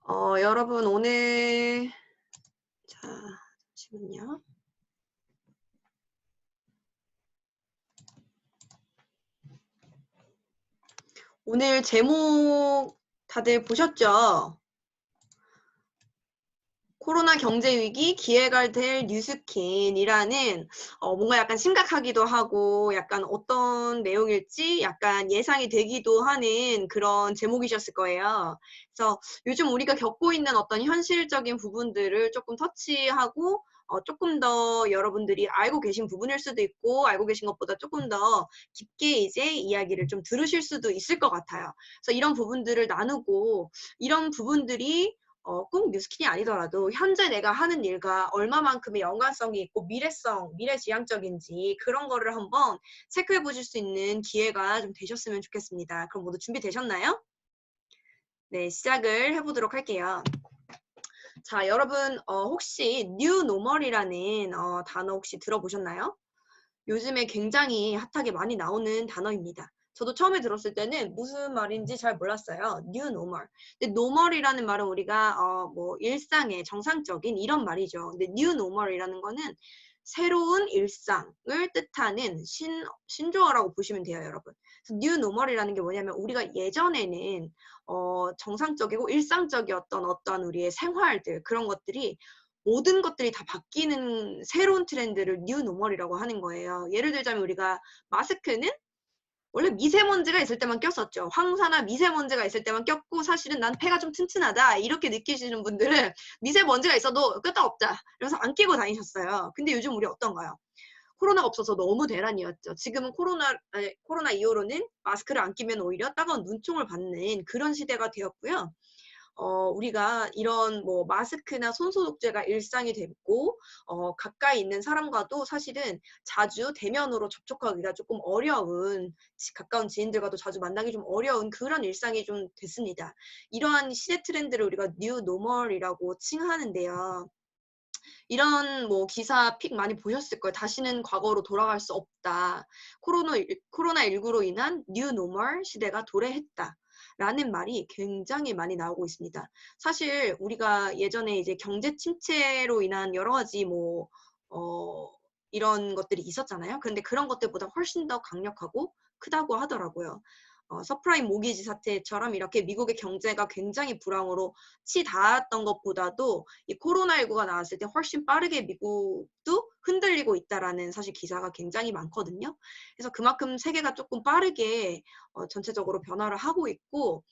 여러분 오늘 자 잠시만요. 오늘 제목 다들 보셨죠? 코로나 경제 위기 기회가 될 뉴스킨이라는 뭔가 약간 심각하기도 하고 약간 어떤 내용일지 약간 예상이 되기도 하는 그런 제목이셨을 거예요. 그래서 요즘 우리가 겪고 있는 어떤 현실적인 부분들을 조금 터치하고 조금 더 여러분들이 알고 계신 부분일 수도 있고 알고 계신 것보다 조금 더 깊게 이제 이야기를 좀 들으실 수도 있을 것 같아요. 그래서 이런 부분들을 나누고 이런 부분들이 꼭 뉴스킨이 아니더라도 현재 내가 하는 일과 얼마만큼의 연관성이 있고 미래지향적인지 그런 거를 한번 체크해 보실 수 있는 기회가 좀 되셨으면 좋겠습니다. 그럼 모두 준비되셨나요? 네, 시작을 해보도록 할게요. 자, 여러분 혹시 New Normal이라는 단어 혹시 들어보셨나요? 요즘에 굉장히 핫하게 많이 나오는 단어입니다. 저도 처음에 들었을 때는 무슨 말인지 잘 몰랐어요. New normal. 근데 normal이라는 말은 우리가 뭐 일상의 정상적인 이런 말이죠. 근데 new normal이라는 거는 새로운 일상을 뜻하는 신조어라고 보시면 돼요, 여러분. 그래서 new normal이라는 게 뭐냐면 우리가 예전에는 정상적이고 일상적이었던 어떤 우리의 생활들 그런 것들이 모든 것들이 다 바뀌는 새로운 트렌드를 뉴 노멀이라고 하는 거예요. 예를 들자면 우리가 마스크는 원래 미세먼지가 있을 때만 꼈었죠. 황사나 미세먼지가 있을 때만 꼈고 사실은 난 폐가 좀 튼튼하다 이렇게 느끼시는 분들은 미세먼지가 있어도 끄떡없다. 그래서 안 끼고 다니셨어요. 근데 요즘 우리 어떤가요? 코로나가 없어서 너무 대란이었죠. 지금은 코로나 이후로는 마스크를 안 끼면 오히려 따가운 눈총을 받는 그런 시대가 되었고요. 우리가 이런 뭐 마스크나 손소독제가 일상이 됐고 가까이 있는 사람과도 사실은 자주 대면으로 접촉하기가 조금 어려운 가까운 지인들과도 자주 만나기 좀 어려운 그런 일상이 좀 됐습니다. 이러한 시대 트렌드를 우리가 뉴 노멀이라고 칭하는데요. 이런 뭐 기사 픽 많이 보셨을 거예요. 다시는 과거로 돌아갈 수 없다. 코로나19로 인한 뉴 노멀 시대가 도래했다. 라는 말이 굉장히 많이 나오고 있습니다. 사실 우리가 예전에 이제 경제 침체로 인한 여러 가지 뭐, 이런 것들이 있었잖아요. 그런데 그런 것들보다 훨씬 더 강력하고 크다고 하더라고요. 서프라임 모기지 사태처럼 이렇게 미국의 경제가 굉장히 불황으로 닿았던 것보다도 이 코로나19가 나왔을 때 훨씬 빠르게 미국도 흔들리고 있다라는 사실 기사가 굉장히 많거든요. 그래서 그만큼 세계가 조금 빠르게 전체적으로 변화를 하고 있고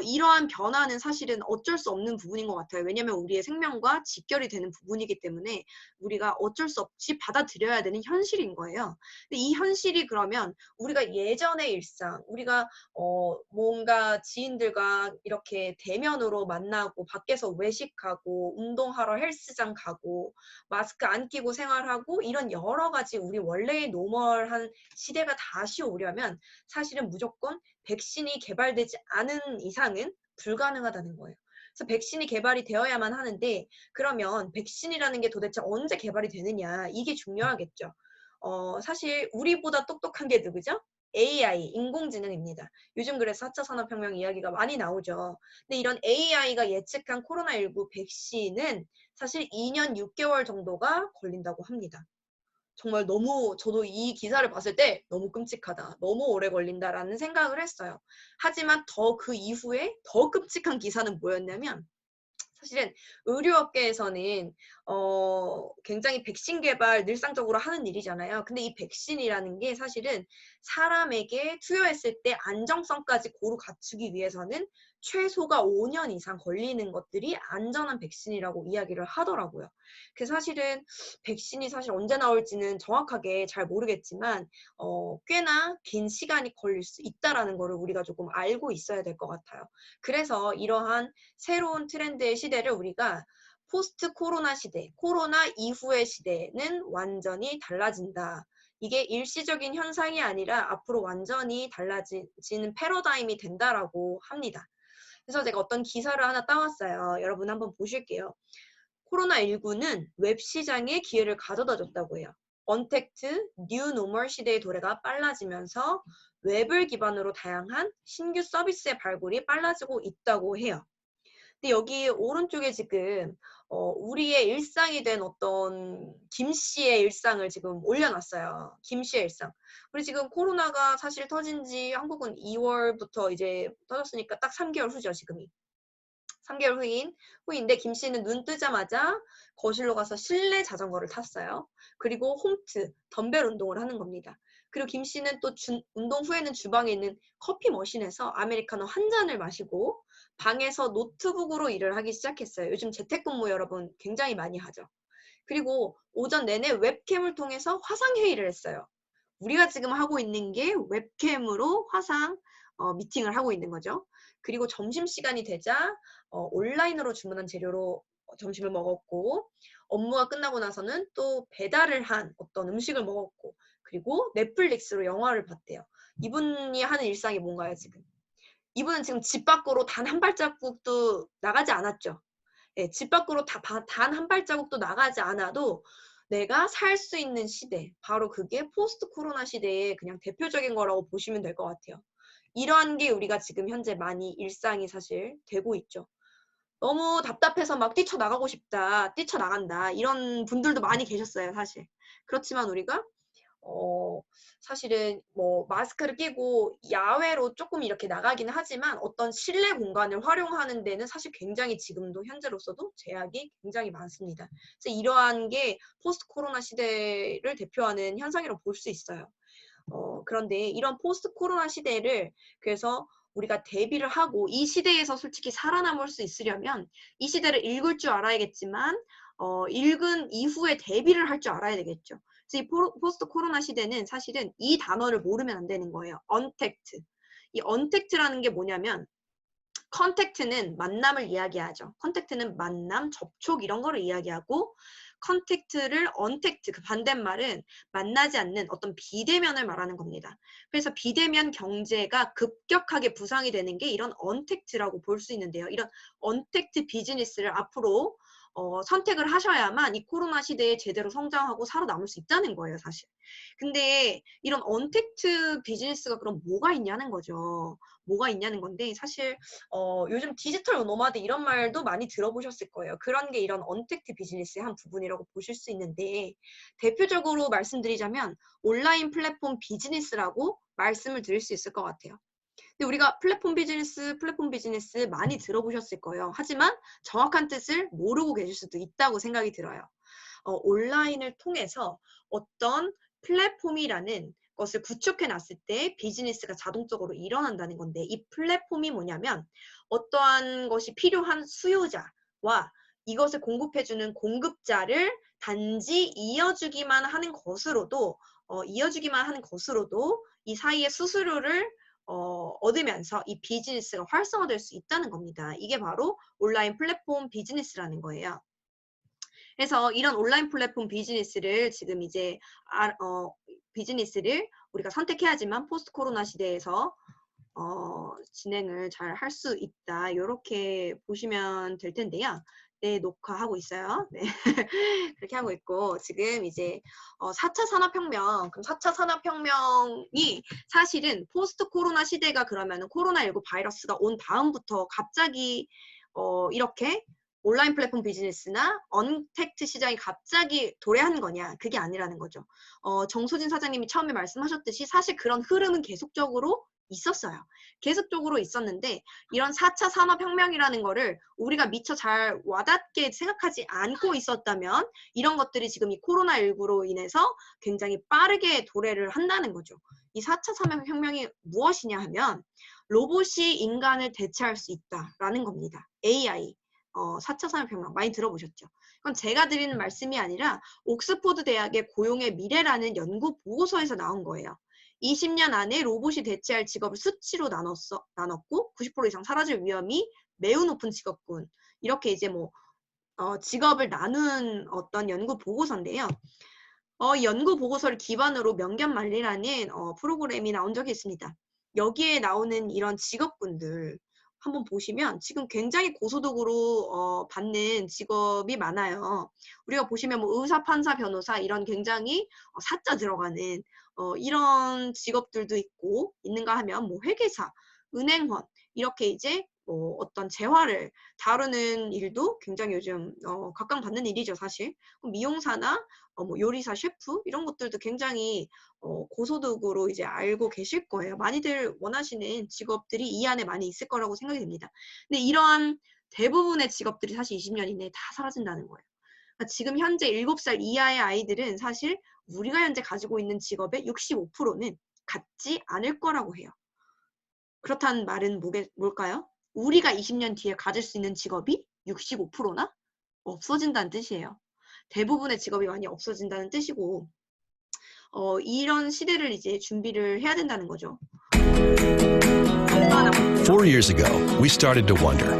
이러한 변화는 사실은 어쩔 수 없는 부분인 것 같아요. 왜냐하면 우리의 생명과 직결이 되는 부분이기 때문에 우리가 어쩔 수 없이 받아들여야 되는 현실인 거예요. 근데 이 현실이 그러면 우리가 예전의 일상, 우리가 뭔가 지인들과 이렇게 대면으로 만나고 밖에서 외식하고 운동하러 헬스장 가고 마스크 안 끼고 생활하고 이런 여러 가지 우리 원래의 노멀한 시대가 다시 오려면 사실은 무조건 백신이 개발되지 않은 이상은 불가능하다는 거예요. 그래서 백신이 개발이 되어야만 하는데 그러면 백신이라는 게 도대체 언제 개발이 되느냐 이게 중요하겠죠. 사실 우리보다 똑똑한 게 누구죠? AI, 인공지능입니다. 요즘 그래서 4차 산업혁명 이야기가 많이 나오죠. 근데 이런 AI가 예측한 코로나19 백신은 사실 2년 6개월 정도가 걸린다고 합니다. 정말 너무 저도 이 기사를 봤을 때 너무 끔찍하다. 너무 오래 걸린다라는 생각을 했어요. 하지만 더 그 이후에 더 끔찍한 기사는 뭐였냐면 사실은 의료업계에서는 굉장히 백신 개발 늘상적으로 하는 일이잖아요. 근데 이 백신이라는 게 사실은 사람에게 투여했을 때 안정성까지 고루 갖추기 위해서는 최소가 5년 이상 걸리는 것들이 안전한 백신이라고 이야기를 하더라고요. 그래서 사실은 백신이 사실 언제 나올지는 정확하게 잘 모르겠지만 꽤나 긴 시간이 걸릴 수 있다라는 거를 우리가 조금 알고 있어야 될 것 같아요. 그래서 이러한 새로운 트렌드의 시대를 우리가 포스트 코로나 시대, 코로나 이후의 시대는 완전히 달라진다. 이게 일시적인 현상이 아니라 앞으로 완전히 달라지는 패러다임이 된다라고 합니다. 그래서 제가 어떤 기사를 하나 따왔어요. 여러분 한번 보실게요. 코로나19는 웹 시장에 기회를 가져다 줬다고 해요. 언택트, 뉴 노멀 시대의 도래가 빨라지면서 웹을 기반으로 다양한 신규 서비스의 발굴이 빨라지고 있다고 해요. 근데 여기 오른쪽에 지금 우리의 일상이 된 어떤 김 씨의 일상을 지금 올려놨어요. 김 씨의 일상. 우리 지금 코로나가 사실 터진 지 한국은 2월부터 이제 터졌으니까 딱 3개월 후죠, 지금이. 3개월 후인데 김 씨는 눈 뜨자마자 거실로 가서 실내 자전거를 탔어요. 그리고 홈트, 덤벨 운동을 하는 겁니다. 그리고 김 씨는 또 운동 후에는 주방에 있는 커피 머신에서 아메리카노 한 잔을 마시고 방에서 노트북으로 일을 하기 시작했어요. 요즘 재택근무 여러분 굉장히 많이 하죠. 그리고 오전 내내 웹캠을 통해서 화상회의를 했어요. 우리가 지금 하고 있는 게 웹캠으로 화상 미팅을 하고 있는 거죠. 그리고 점심시간이 되자 온라인으로 주문한 재료로 점심을 먹었고 업무가 끝나고 나서는 또 배달을 한 어떤 음식을 먹었고 그리고 넷플릭스로 영화를 봤대요. 이분이 하는 일상이 뭔가요, 지금? 이분은 지금 집 밖으로 단 한 발자국도 나가지 않았죠. 예, 집 밖으로 단 한 발자국도 나가지 않아도 내가 살 수 있는 시대, 바로 그게 포스트 코로나 시대의 그냥 대표적인 거라고 보시면 될 것 같아요. 이러한 게 우리가 지금 현재 많이 일상이 사실 되고 있죠. 너무 답답해서 막 뛰쳐나가고 싶다, 뛰쳐나간다, 이런 분들도 많이 계셨어요, 사실. 그렇지만 우리가 사실은 뭐 마스크를 끼고 야외로 조금 이렇게 나가기는 하지만 어떤 실내 공간을 활용하는 데는 사실 굉장히 지금도 현재로서도 제약이 굉장히 많습니다. 그래서 이러한 게 포스트 코로나 시대를 대표하는 현상이라고 볼 수 있어요. 그런데 이런 포스트 코로나 시대를 그래서 우리가 대비를 하고 이 시대에서 솔직히 살아남을 수 있으려면 이 시대를 읽을 줄 알아야겠지만 읽은 이후에 대비를 할 줄 알아야 되겠죠. 그래서 이 포스트 코로나 시대는 사실은 이 단어를 모르면 안 되는 거예요. 언택트. 이 언택트라는 게 뭐냐면 컨택트는 만남을 이야기하죠. 컨택트는 만남, 접촉 이런 거를 이야기하고 컨택트를 언택트, 그 반대말은 만나지 않는 어떤 비대면을 말하는 겁니다. 그래서 비대면 경제가 급격하게 부상이 되는 게 이런 언택트라고 볼 수 있는데요. 이런 언택트 비즈니스를 앞으로 선택을 하셔야만 이 코로나 시대에 제대로 성장하고 살아남을 수 있다는 거예요, 사실. 근데 이런 언택트 비즈니스가 그럼 뭐가 있냐는 거죠. 뭐가 있냐는 건데 사실 요즘 디지털 노마드 이런 말도 많이 들어보셨을 거예요. 그런 게 이런 언택트 비즈니스의 한 부분이라고 보실 수 있는데 대표적으로 말씀드리자면 온라인 플랫폼 비즈니스라고 말씀을 드릴 수 있을 것 같아요. 근데 우리가 플랫폼 비즈니스 많이 들어보셨을 거예요. 하지만 정확한 뜻을 모르고 계실 수도 있다고 생각이 들어요. 온라인을 통해서 어떤 플랫폼이라는 것을 구축해 놨을 때 비즈니스가 자동적으로 일어난다는 건데 이 플랫폼이 뭐냐면 어떠한 것이 필요한 수요자와 이것을 공급해주는 공급자를 단지 이어주기만 하는 것으로도 이 사이에 수수료를 얻으면서 이 비즈니스가 활성화될 수 있다는 겁니다. 이게 바로 온라인 플랫폼 비즈니스라는 거예요. 그래서 이런 온라인 플랫폼 비즈니스를 지금 이제 비즈니스를 우리가 선택해야지만 포스트 코로나 시대에서 진행을 잘 할 수 있다. 이렇게 보시면 될 텐데요. 네, 녹화하고 있어요. 네. 그렇게 하고 있고 지금 이제 4차 산업혁명, 그럼 4차 산업혁명이 사실은 포스트 코로나 시대가 그러면 코로나19 바이러스가 온 다음부터 갑자기 이렇게 온라인 플랫폼 비즈니스나 언택트 시장이 갑자기 도래한 거냐? 그게 아니라는 거죠. 정소진 사장님이 처음에 말씀하셨듯이 사실 그런 흐름은 계속적으로 있었어요. 계속적으로 있었는데 이런 4차 산업혁명이라는 거를 우리가 미처 잘 와닿게 생각하지 않고 있었다면 이런 것들이 지금 이 코로나19로 인해서 굉장히 빠르게 도래를 한다는 거죠. 이 4차 산업혁명이 무엇이냐 하면 로봇이 인간을 대체할 수 있다라는 겁니다. AI. 4차 산업혁명 많이 들어보셨죠? 그건 제가 드리는 말씀이 아니라 옥스포드 대학의 고용의 미래라는 연구 보고서에서 나온 거예요. 20년 안에 로봇이 대체할 직업을 수치로 나눴고 90% 이상 사라질 위험이 매우 높은 직업군. 이렇게 이제 뭐 직업을 나눈 어떤 연구 보고서인데요. 연구 보고서를 기반으로 명견만리라는 프로그램이 나온 적이 있습니다. 여기에 나오는 이런 직업군들 한번 보시면 지금 굉장히 고소득으로 받는 직업이 많아요. 우리가 보시면 뭐 의사, 판사, 변호사 이런 굉장히 사자 들어가는 이런 직업들도 있고 있는가 하면 뭐 회계사, 은행원 이렇게 이제 뭐 어떤 재화를 다루는 일도 굉장히 요즘 각광받는 일이죠, 사실. 미용사나 뭐 요리사, 셰프 이런 것들도 굉장히 고소득으로 이제 알고 계실 거예요. 많이들 원하시는 직업들이 이 안에 많이 있을 거라고 생각이 됩니다. 근데 이러한 대부분의 직업들이 사실 20년 이내에 다 사라진다는 거예요. 그러니까 지금 현재 7살 이하의 아이들은 사실 우리가 현재 가지고 있는 직업의 65%는 갖지 않을 거라고 해요. 그렇다는 말은 뭘까요? 우리가 20년 뒤에 가질 수 있는 직업이 65%나 없어진다는 뜻이에요. 대부분의 직업이 많이 없어진다는 뜻이고 이런 시대를 이제 준비를 해야 된다는 거죠. 4 years ago, we started to wonder,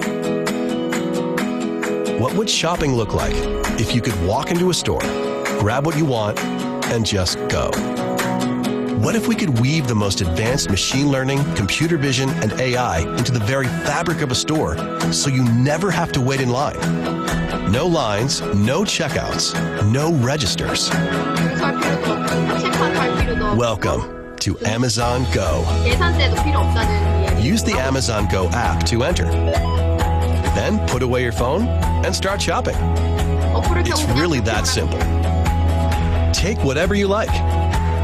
what would shopping look like if you could walk into a store, grab what you want, and just go? What if we could weave the most advanced machine learning, computer vision, and AI into the very fabric of a store so you never have to wait in line? No lines, no checkouts, no registers. Welcome to Amazon Go. Use the Amazon Go app to enter. Then put away your phone and start shopping. It's really that simple. Take whatever you like.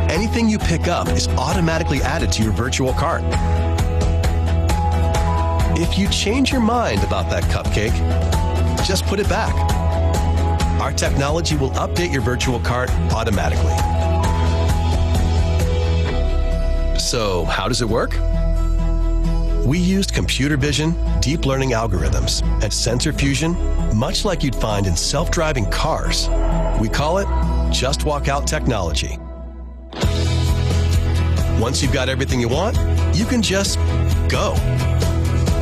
Anything you pick up is automatically added to your virtual cart. If you change your mind about that cupcake, just put it back. Our technology will update your virtual cart automatically. So, how does it work? We used computer vision, deep learning algorithms, and sensor fusion, much like you'd find in self-driving cars. We call it Just Walk Out technology. Once you've got everything you want, you can just go.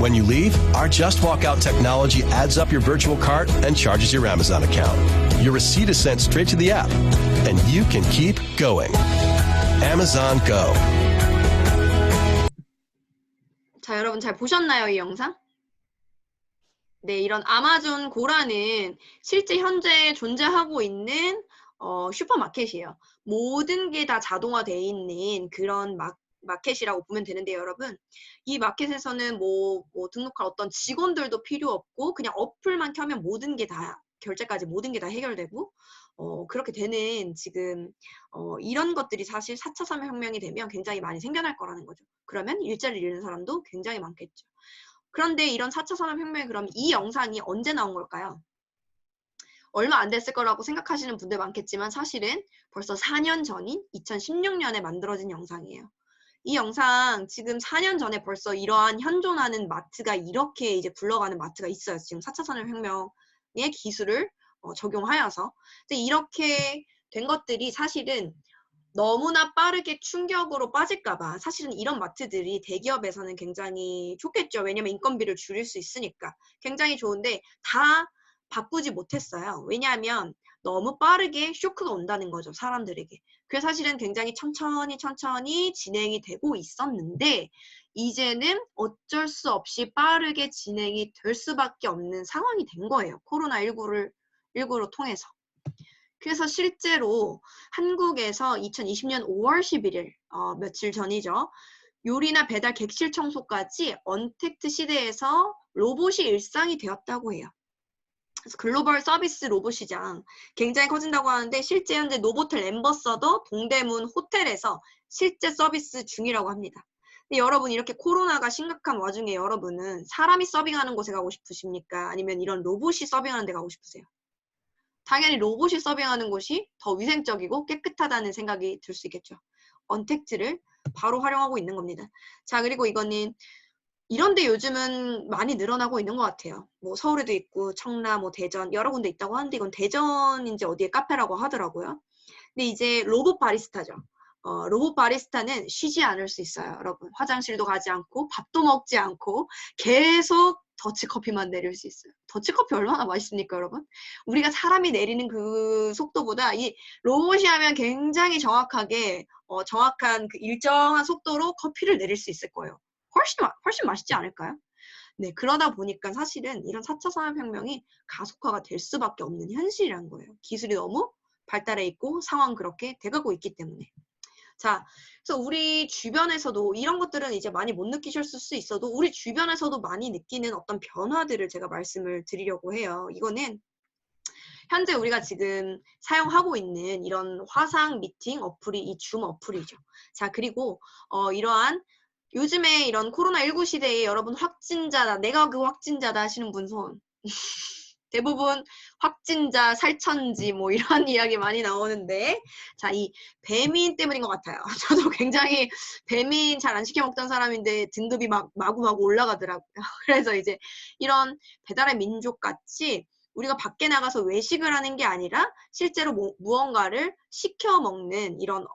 When you leave, our Just Walk Out technology adds up your virtual cart and charges your Amazon account. Your receipt is sent straight to the app, and you can keep going. Amazon Go. 자, 여러분 잘 보셨나요, 이 영상? 네, 이런 아마존 고라는 실제 현재 존재하고 있는 슈퍼마켓이에요. 모든 게 다 자동화되어 있는 그런 마켓이라고 보면 되는데요, 여러분. 이 마켓에서는 뭐 등록할 어떤 직원들도 필요 없고 그냥 어플만 켜면 모든 게 다 결제까지 모든 게 다 해결되고 그렇게 되는 지금 이런 것들이 사실 4차 산업혁명이 되면 굉장히 많이 생겨날 거라는 거죠. 그러면 일자리를 잃는 사람도 굉장히 많겠죠. 그런데 이런 4차 산업혁명이 그럼 이 영상이 언제 나온 걸까요? 얼마 안 됐을 거라고 생각하시는 분들 많겠지만 사실은 벌써 4년 전인 2016년에 만들어진 영상이에요. 이 영상 지금 4년 전에 벌써 이러한 현존하는 마트가 이렇게 이제 굴러가는 마트가 있어요. 지금 4차 산업혁명의 기술을 적용하여서. 이렇게 된 것들이 사실은 너무나 빠르게 충격으로 빠질까봐 사실은 이런 마트들이 대기업에서는 굉장히 좋겠죠. 왜냐면 인건비를 줄일 수 있으니까. 굉장히 좋은데 다 바꾸지 못했어요. 왜냐하면 너무 빠르게 쇼크가 온다는 거죠. 사람들에게. 그래서 사실은 굉장히 천천히 진행이 되고 있었는데 이제는 어쩔 수 없이 빠르게 진행이 될 수밖에 없는 상황이 된 거예요. 코로나19로 통해서. 그래서 실제로 한국에서 2020년 5월 11일, 며칠 전이죠. 요리나 배달, 객실 청소까지 언택트 시대에서 로봇이 일상이 되었다고 해요. 그래서 글로벌 서비스 로봇 시장 굉장히 커진다고 하는데 실제 현재 노보텔 엠버서더 동대문 호텔에서 실제 서비스 중이라고 합니다. 근데 여러분 이렇게 코로나가 심각한 와중에 여러분은 사람이 서빙하는 곳에 가고 싶으십니까? 아니면 이런 로봇이 서빙하는 데 가고 싶으세요? 당연히 로봇이 서빙하는 곳이 더 위생적이고 깨끗하다는 생각이 들 수 있겠죠. 언택트를 바로 활용하고 있는 겁니다. 자, 그리고 이거는 이런데 요즘은 많이 늘어나고 있는 것 같아요. 뭐 서울에도 있고 청라, 뭐 대전 여러 군데 있다고 하는데 이건 대전인지 어디에 카페라고 하더라고요. 근데 이제 로봇 바리스타죠. 로봇 바리스타는 쉬지 않을 수 있어요, 여러분. 화장실도 가지 않고 밥도 먹지 않고 계속 더치커피만 내릴 수 있어요. 더치커피 얼마나 맛있습니까, 여러분? 우리가 사람이 내리는 그 속도보다 이 로봇이 하면 굉장히 정확하게 정확한 그 일정한 속도로 커피를 내릴 수 있을 거예요. 훨씬 맛있지 않을까요? 네, 그러다 보니까 사실은 이런 4차 산업혁명이 가속화가 될 수밖에 없는 현실이란 거예요. 기술이 너무 발달해 있고 상황 그렇게 돼가고 있기 때문에. 자, 그래서 우리 주변에서도 이런 것들은 이제 많이 못 느끼셨을 수 있어도 우리 주변에서도 많이 느끼는 어떤 변화들을 제가 말씀을 드리려고 해요. 이거는 현재 우리가 지금 사용하고 있는 이런 화상 미팅 어플이 이 줌 어플이죠. 자, 그리고 이러한 요즘에 이런 코로나19 시대에 여러분 확진자다, 내가 그 확진자다 하시는 분 손. 대부분 확진자, 살천지 뭐 이런 이야기 많이 나오는데 자, 이 배민 때문인 것 같아요. 저도 굉장히 배민 잘 안 시켜 먹던 사람인데 등급이 막 마구마구 올라가더라고요. 그래서 이제 이런 배달의 민족 같이 우리가 밖에 나가서 외식을 하는 게 아니라 실제로 무언가를 시켜 먹는 이런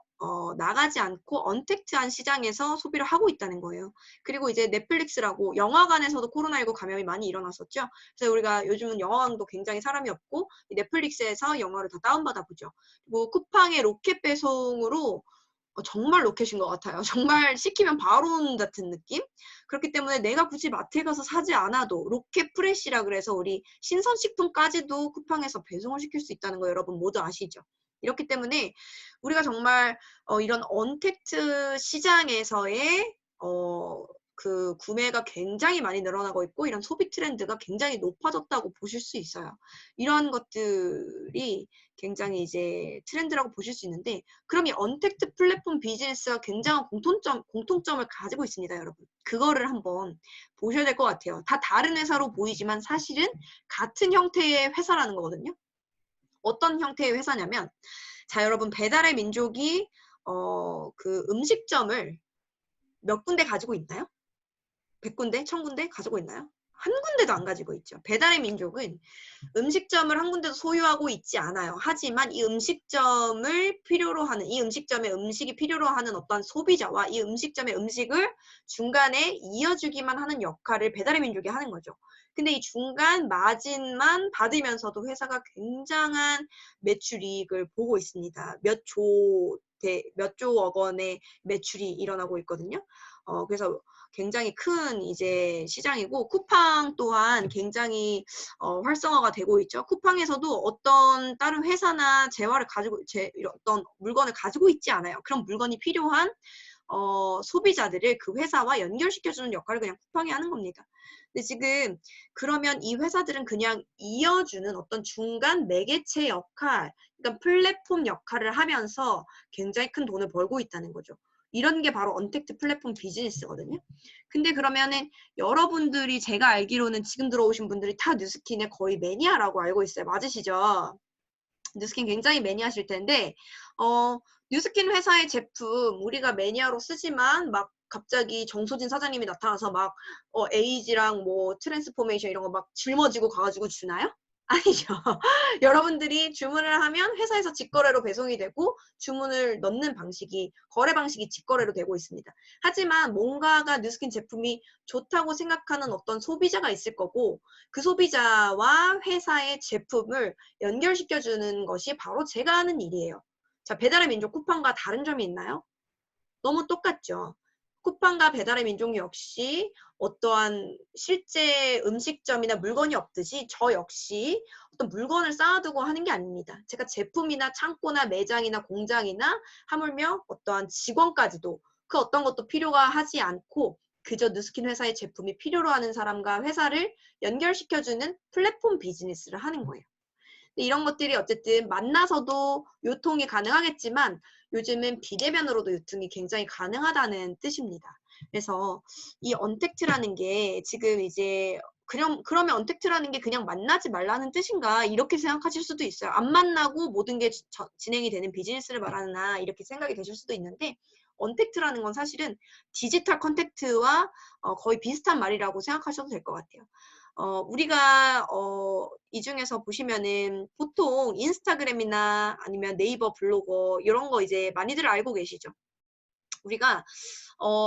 나가지 않고 언택트한 시장에서 소비를 하고 있다는 거예요. 그리고 이제 넷플릭스라고 영화관에서도 코로나19 감염이 많이 일어났었죠. 그래서 우리가 요즘은 영화관도 굉장히 사람이 없고 넷플릭스에서 영화를 다 다운받아 보죠. 그리고 쿠팡의 로켓 배송으로 정말 로켓인 것 같아요. 정말 시키면 바로 오는 같은 느낌? 그렇기 때문에 내가 굳이 마트에 가서 사지 않아도 로켓 프레시라 그래서 우리 신선식품까지도 쿠팡에서 배송을 시킬 수 있다는 거 여러분 모두 아시죠? 이렇기 때문에 우리가 정말 이런 언택트 시장에서의 그 구매가 굉장히 많이 늘어나고 있고 이런 소비 트렌드가 굉장히 높아졌다고 보실 수 있어요. 이런 것들이 굉장히 이제 트렌드라고 보실 수 있는데 그럼 이 언택트 플랫폼 비즈니스가 굉장한 공통점을 가지고 있습니다, 여러분. 그거를 한번 보셔야 될 것 같아요. 다 다른 회사로 보이지만 사실은 같은 형태의 회사라는 거거든요. 어떤 형태의 회사냐면 자, 여러분 배달의 민족이 그 음식점을 몇 군데 가지고 있나요? 100군데? 1000군데 가지고 있나요? 한 군데도 안 가지고 있죠. 배달의 민족은 음식점을 한 군데도 소유하고 있지 않아요. 하지만 이 음식점을 필요로 하는, 이 음식점의 음식이 필요로 하는 어떤 소비자와 이 음식점의 음식을 중간에 이어주기만 하는 역할을 배달의 민족이 하는 거죠. 근데 이 중간 마진만 받으면서도 회사가 굉장한 매출이익을 보고 있습니다. 몇 조억 원의 매출이 일어나고 있거든요. 그래서 굉장히 큰 이제 시장이고 쿠팡 또한 굉장히 활성화가 되고 있죠. 쿠팡에서도 어떤 다른 회사나 어떤 물건을 가지고 있지 않아요. 그런 물건이 필요한 소비자들을 그 회사와 연결시켜주는 역할을 그냥 쿠팡이 하는 겁니다. 근데 지금 그러면 이 회사들은 그냥 이어주는 어떤 중간 매개체 역할, 그러니까 플랫폼 역할을 하면서 굉장히 큰 돈을 벌고 있다는 거죠. 이런 게 바로 언택트 플랫폼 비즈니스거든요. 근데 그러면은 여러분들이 제가 알기로는 지금 들어오신 분들이 다 뉴스킨의 거의 매니아라고 알고 있어요. 맞으시죠? 뉴스킨 굉장히 매니아실 텐데 뉴스킨 회사의 제품 우리가 매니아로 쓰지만 막 갑자기 정소진 사장님이 나타나서 막 에이지랑 뭐 트랜스포메이션 이런 거 막 짊어지고 가가지고 주나요? 아니죠. 여러분들이 주문을 하면 회사에서 직거래로 배송이 되고 주문을 넣는 방식이 거래 방식이 직거래로 되고 있습니다. 하지만 뭔가가 뉴스킨 제품이 좋다고 생각하는 어떤 소비자가 있을 거고 그 소비자와 회사의 제품을 연결시켜주는 것이 바로 제가 하는 일이에요. 자, 배달의 민족 쿠팡과 다른 점이 있나요? 너무 똑같죠. 쿠팡과 배달의 민족 역시 어떠한 실제 음식점이나 물건이 없듯이 저 역시 어떤 물건을 쌓아두고 하는 게 아닙니다. 제가 제품이나 창고나 매장이나 공장이나 하물며 어떠한 직원까지도 그 어떤 것도 필요가 하지 않고 그저 뉴스킨 회사의 제품이 필요로 하는 사람과 회사를 연결시켜주는 플랫폼 비즈니스를 하는 거예요. 이런 것들이 어쨌든 만나서도 유통이 가능하겠지만 요즘은 비대면으로도 유통이 굉장히 가능하다는 뜻입니다. 그래서 이 언택트라는 게 지금 이제 그러면 언택트라는 게 그냥 만나지 말라는 뜻인가 이렇게 생각하실 수도 있어요. 안 만나고 모든 게 진행이 되는 비즈니스를 말하나 이렇게 생각이 되실 수도 있는데 언택트라는 건 사실은 디지털 컨택트와 거의 비슷한 말이라고 생각하셔도 될 것 같아요. 우리가 이 중에서 보시면은 보통 인스타그램이나 아니면 네이버 블로거 이런 거 이제 많이들 알고 계시죠? 우리가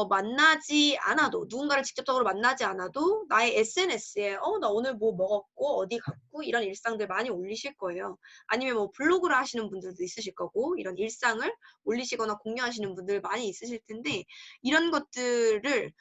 만나지 않아도 누군가를 직접적으로 만나지 않아도 나의 SNS에 나 오늘 뭐 먹었고 어디 갔고 이런 일상들 많이 올리실 거예요. 아니면 뭐 블로그를 하시는 분들도 있으실 거고 이런 일상을 올리시거나 공유하시는 분들 많이 있으실 텐데 이런 것들을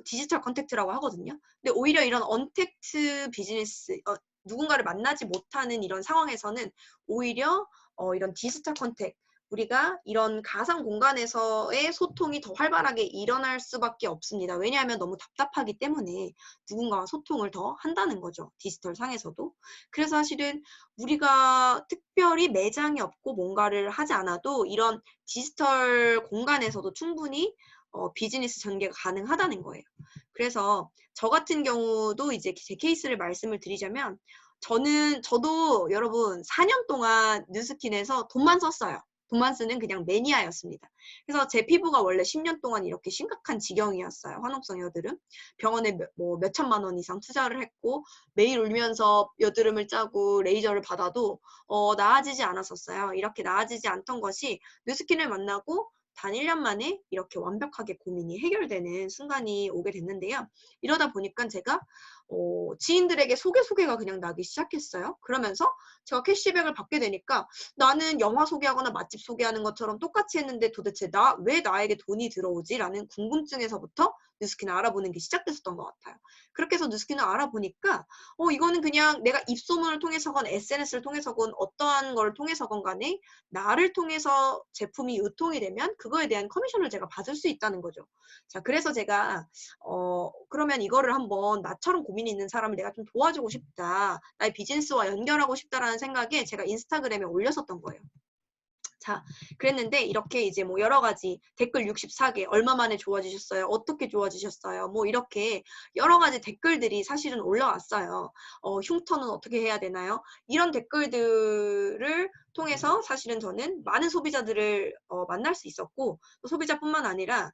디지털 컨택트라고 하거든요. 근데 오히려 이런 언택트 비즈니스 누군가를 만나지 못하는 이런 상황에서는 오히려 이런 디지털 컨택 우리가 이런 가상 공간에서의 소통이 더 활발하게 일어날 수밖에 없습니다. 왜냐하면 너무 답답하기 때문에 누군가와 소통을 더 한다는 거죠. 디지털 상에서도. 그래서 사실은 우리가 특별히 매장이 없고 뭔가를 하지 않아도 이런 디지털 공간에서도 충분히 비즈니스 전개가 가능하다는 거예요. 그래서 저 같은 경우도 이제 제 케이스를 말씀을 드리자면 저도 여러분 4년 동안 뉴스킨에서 돈만 썼어요. 돈만 쓰는 그냥 매니아였습니다. 그래서 제 피부가 원래 10년 동안 이렇게 심각한 지경이었어요. 화농성 여드름. 병원에 몇천만 원 이상 투자를 했고 매일 울면서 여드름을 짜고 레이저를 받아도 나아지지 않았었어요. 이렇게 나아지지 않던 것이 뉴스킨을 만나고 단 1년 만에 이렇게 완벽하게 고민이 해결되는 순간이 오게 됐는데요. 이러다 보니까 제가 지인들에게 소개가 그냥 나기 시작했어요. 그러면서 제가 캐시백을 받게 되니까 나는 영화 소개하거나 맛집 소개하는 것처럼 똑같이 했는데 도대체 왜 나에게 돈이 들어오지? 라는 궁금증에서부터 뉴스킨을 알아보는 게 시작됐었던 것 같아요. 그렇게 해서 뉴스킨을 알아보니까 이거는 그냥 내가 입소문을 통해서건 SNS를 통해서건 어떠한 걸 통해서건 간에 나를 통해서 제품이 유통이 되면 그거에 대한 커미션을 제가 받을 수 있다는 거죠. 자, 그래서 제가 그러면 이거를 한번 나처럼 고민이 있는 사람을 내가 좀 도와주고 싶다. 나의 비즈니스와 연결하고 싶다라는 생각에 제가 인스타그램에 올렸었던 거예요. 자, 그랬는데 이렇게 이제 뭐 여러 가지 댓글 64개, 얼마 만에 좋아지셨어요? 어떻게 좋아지셨어요? 뭐 이렇게 여러 가지 댓글들이 사실은 올라왔어요. 흉터는 어떻게 해야 되나요? 이런 댓글들을 통해서 사실은 저는 많은 소비자들을 만날 수 있었고, 또 소비자뿐만 아니라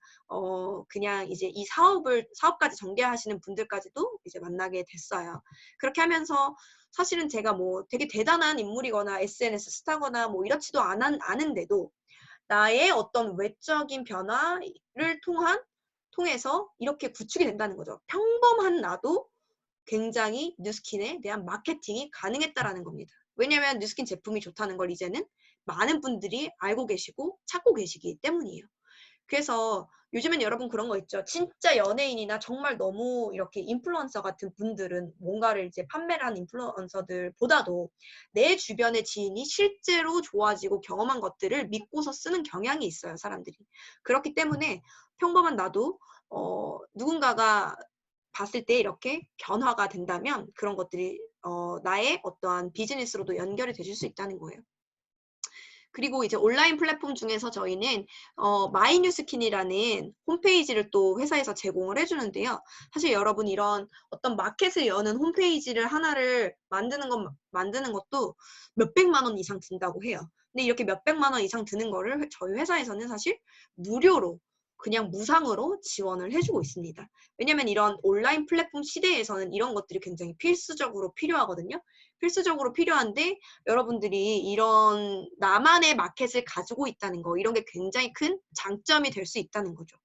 그냥 이제 이 사업까지 전개하시는 분들까지도 이제 만나게 됐어요. 그렇게 하면서 사실은 제가 뭐 되게 대단한 인물이거나 SNS 스타거나 뭐 이렇지도 않은데도 나의 어떤 외적인 변화를 통해서 이렇게 구축이 된다는 거죠. 평범한 나도 굉장히 뉴스킨에 대한 마케팅이 가능했다라는 겁니다. 왜냐하면 뉴스킨 제품이 좋다는 걸 이제는 많은 분들이 알고 계시고 찾고 계시기 때문이에요. 그래서 요즘엔 여러분 그런 거 있죠. 진짜 연예인이나 정말 너무 이렇게 인플루언서 같은 분들은 뭔가를 이제 판매를 하는 인플루언서들보다도 내 주변의 지인이 실제로 좋아지고 경험한 것들을 믿고서 쓰는 경향이 있어요, 사람들이. 그렇기 때문에 평범한 나도 누군가가 봤을 때 이렇게 변화가 된다면 그런 것들이 나의 어떠한 비즈니스로도 연결이 되실 수 있다는 거예요. 그리고 이제 온라인 플랫폼 중에서 저희는 마이뉴스킨이라는 홈페이지를 또 회사에서 제공을 해주는데요. 사실 여러분 이런 어떤 마켓을 여는 홈페이지를 하나를 만드는 것도 몇백만 원 이상 든다고 해요. 근데 이렇게 몇백만 원 이상 드는 거를 저희 회사에서는 사실 무료로 그냥 무상으로 지원을 해주고 있습니다. 왜냐면 이런 온라인 플랫폼 시대에서는 이런 것들이 굉장히 필수적으로 필요하거든요. 필수적으로 필요한데 여러분들이 이런 나만의 마켓을 가지고 있다는 거 이런 게 굉장히 큰 장점이 될 수 있다는 거죠.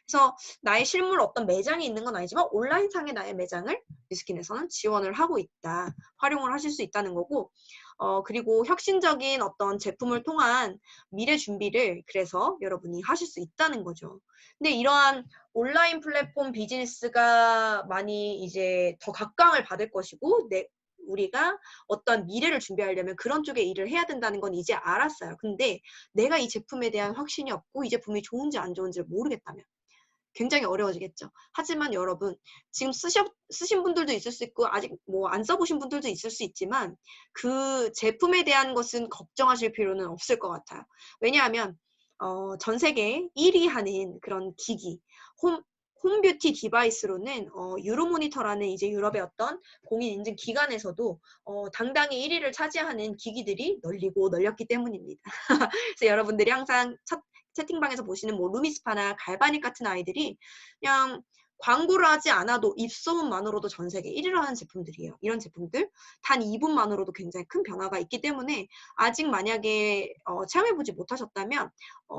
그래서 나의 실물 어떤 매장이 있는 건 아니지만 온라인상의 나의 매장을 뉴스킨에서는 지원을 하고 있다. 활용을 하실 수 있다는 거고 그리고 혁신적인 어떤 제품을 통한 미래 준비를 그래서 여러분이 하실 수 있다는 거죠. 근데 이러한 온라인 플랫폼 비즈니스가 많이 이제 더 각광을 받을 것이고 우리가 어떤 미래를 준비하려면 그런 쪽에 일을 해야 된다는 건 이제 알았어요. 근데 내가 이 제품에 대한 확신이 없고 이 제품이 좋은지 안 좋은지를 모르겠다면 굉장히 어려워지겠죠. 하지만 여러분 지금 쓰신 분들도 있을 수 있고 아직 뭐 안 써보신 분들도 있을 수 있지만 그 제품에 대한 것은 걱정하실 필요는 없을 것 같아요. 왜냐하면 전 세계 1위 하는 그런 기기 홈뷰티 디바이스로는 유로모니터라는 이제 유럽의 어떤 공인 인증 기관에서도 당당히 1위를 차지하는 기기들이 널렸기 때문입니다. 그래서 여러분들이 항상 채팅방에서 보시는 뭐 루미스파나 갈바닉 같은 아이들이 그냥 광고를 하지 않아도 입소문만으로도 전 세계 1위를 하는 제품들이에요. 이런 제품들 단 2분만으로도 굉장히 큰 변화가 있기 때문에 아직 만약에 체험해보지 못하셨다면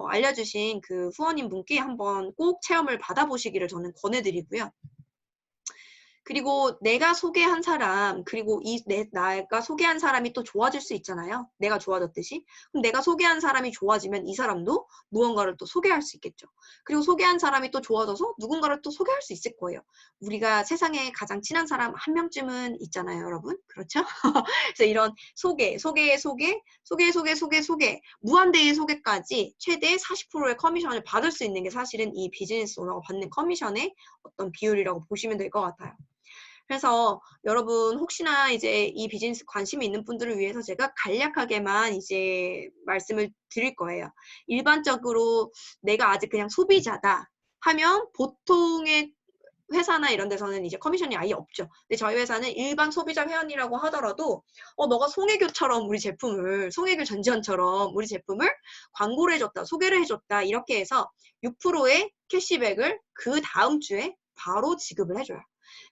알려주신 그 후원인 분께 한번 꼭 체험을 받아보시기를 저는 권해드리고요. 그리고 내가 소개한 사람, 그리고 내가 소개한 사람이 또 좋아질 수 있잖아요. 내가 좋아졌듯이. 그럼 내가 소개한 사람이 좋아지면 이 사람도 무언가를 또 소개할 수 있겠죠. 그리고 소개한 사람이 또 좋아져서 누군가를 또 소개할 수 있을 거예요. 우리가 세상에 가장 친한 사람 한 명쯤은 있잖아요, 여러분. 그렇죠? 그래서 이런 소개, 무한대의 소개까지 최대 40%의 커미션을 받을 수 있는 게 사실은 이 비즈니스 오너가 받는 커미션의 어떤 비율이라고 보시면 될 것 같아요. 그래서 여러분 혹시나 이제 이 비즈니스 관심이 있는 분들을 위해서 제가 간략하게만 이제 말씀을 드릴 거예요. 일반적으로 내가 아직 그냥 소비자다 하면 보통의 회사나 이런 데서는 이제 커미션이 아예 없죠. 근데 저희 회사는 일반 소비자 회원이라고 하더라도 너가 송혜교처럼 우리 제품을, 송혜교 전지현처럼 우리 제품을 광고를 해줬다, 소개를 해줬다 이렇게 해서 6%의 캐시백을 그 다음 주에 바로 지급을 해줘요.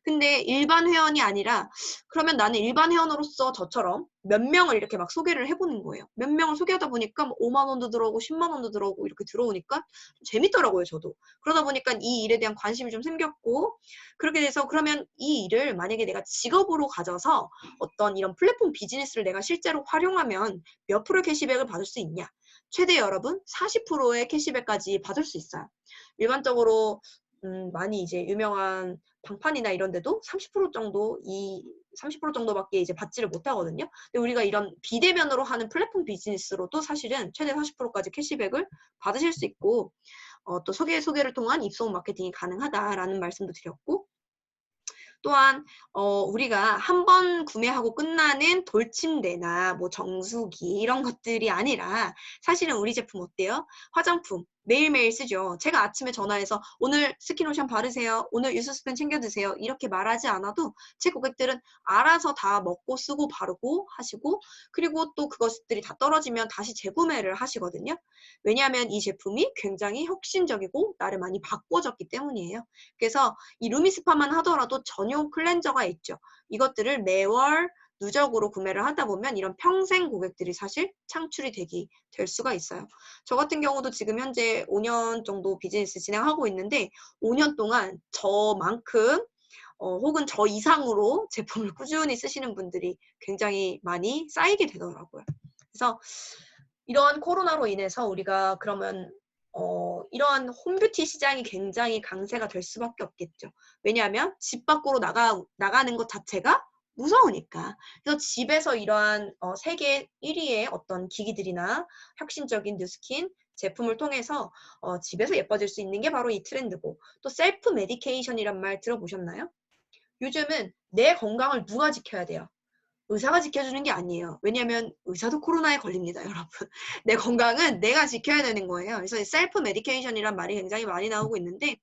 근데 일반 회원이 아니라 그러면 나는 일반 회원으로서 저처럼 몇 명을 이렇게 막 소개를 해보는 거예요. 몇 명을 소개하다 보니까 5만 원도 들어오고 10만 원도 들어오고 이렇게 들어오니까 좀 재밌더라고요, 저도. 그러다 보니까 이 일에 대한 관심이 좀 생겼고 그렇게 돼서 그러면 이 일을 만약에 내가 직업으로 가져서 어떤 이런 플랫폼 비즈니스를 내가 실제로 활용하면 몇 프로의 캐시백을 받을 수 있냐? 최대 여러분 40%의 캐시백까지 받을 수 있어요. 일반적으로 많이 이제 유명한 방판이나 이런 데도 30% 정도 30% 정도밖에 이제 받지를 못하거든요. 근데 우리가 이런 비대면으로 하는 플랫폼 비즈니스로도 사실은 최대 40%까지 캐시백을 받으실 수 있고 또 소개를 통한 입소문 마케팅이 가능하다라는 말씀도 드렸고 또한 우리가 한 번 구매하고 끝나는 돌침대나 뭐 정수기 이런 것들이 아니라 사실은 우리 제품 어때요? 화장품 매일매일 쓰죠. 제가 아침에 전화해서 오늘 스킨로션 바르세요. 오늘 유수스펜 챙겨 드세요. 이렇게 말하지 않아도 제 고객들은 알아서 다 먹고 쓰고 바르고 하시고 그리고 또 그것들이 다 떨어지면 다시 재구매를 하시거든요. 왜냐하면 이 제품이 굉장히 혁신적이고 나를 많이 바꿔줬기 때문이에요. 그래서 이 루미스파만 하더라도 전용 클렌저가 있죠. 이것들을 매월 누적으로 구매를 하다 보면 이런 평생 고객들이 사실 창출이 될 수가 있어요. 저 같은 경우도 지금 현재 5년 정도 비즈니스 진행하고 있는데 5년 동안 저만큼 혹은 저 이상으로 제품을 꾸준히 쓰시는 분들이 굉장히 많이 쌓이게 되더라고요. 그래서 이런 코로나로 인해서 우리가 그러면 이러한 홈뷰티 시장이 굉장히 강세가 될 수밖에 없겠죠. 왜냐하면 집 밖으로 나가는 것 자체가 무서우니까. 그래서 집에서 이러한 세계 1위의 어떤 기기들이나 혁신적인 뉴스킨 제품을 통해서 집에서 예뻐질 수 있는 게 바로 이 트렌드고 또 셀프 메디케이션이란 말 들어보셨나요? 요즘은 내 건강을 누가 지켜야 돼요? 의사가 지켜주는 게 아니에요. 왜냐하면 의사도 코로나에 걸립니다, 여러분. 내 건강은 내가 지켜야 되는 거예요. 그래서 셀프 메디케이션이란 말이 굉장히 많이 나오고 있는데